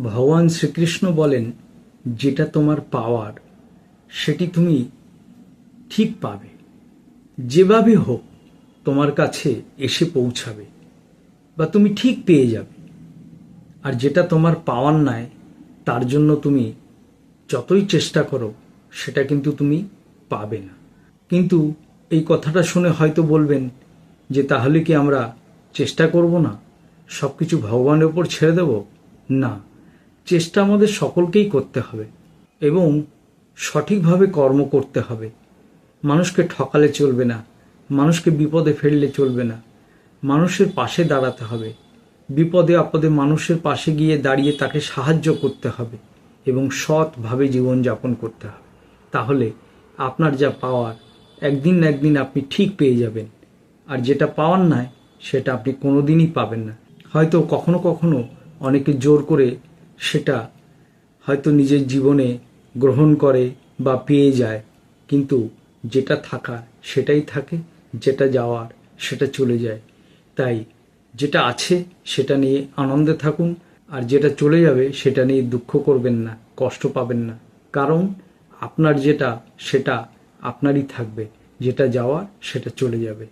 ভগবান শ্রীকৃষ্ণ বলেন, যেটা তোমার পাওয়ার সেটি তুমি ঠিক পাবে, যেভাবে হোক তোমার কাছে এসে পৌঁছাবে বা তুমি ঠিক পেয়ে যাবে। আর যেটা তোমার পাওয়ার নয়, তার জন্য তুমি যতই চেষ্টা করো সেটা কিন্তু তুমি পাবে না। কিন্তু এই কথাটা শুনে হয়তো বলবেন যে তাহলে কি আমরা চেষ্টা করব না, সব কিছু ভগবানের ওপর ছেড়ে দেব? না, চেষ্টা আমাদের সকলকেই করতে হবে এবং সঠিকভাবে কর্ম করতে হবে। মানুষকে ঠকালে চলবে না, মানুষকে বিপদে ফেললে চলবে না, মানুষের পাশে দাঁড়াতে হবে। বিপদে আপদে মানুষের পাশে গিয়ে দাঁড়িয়ে তাকে সাহায্য করতে হবে এবং সৎভাবে জীবনযাপন করতে হবে। তাহলে আপনার যা পাওয়ার একদিন না একদিন আপনি ঠিক পেয়ে যাবেন। আর যেটা পাওয়ার নয় সেটা আপনি কোনোদিনই পাবেন না। হয়তো কখনো কখনো অনেকে জোর করে সেটা হয়তো নিজের জীবনে গ্রহণ করে বা পেয়ে যায়, কিন্তু যেটা থাকার সেটাই থাকে, যেটা যাওয়ার সেটা চলে যায়। তাই যেটা আছে সেটা নিয়ে আনন্দে থাকুন, আর যেটা চলে যাবে সেটা নিয়ে দুঃখ করবেন না, কষ্ট পাবেন না। কারণ আপনার যেটা সেটা আপনারই থাকবে, যেটা যাওয়ার সেটা চলে যাবে।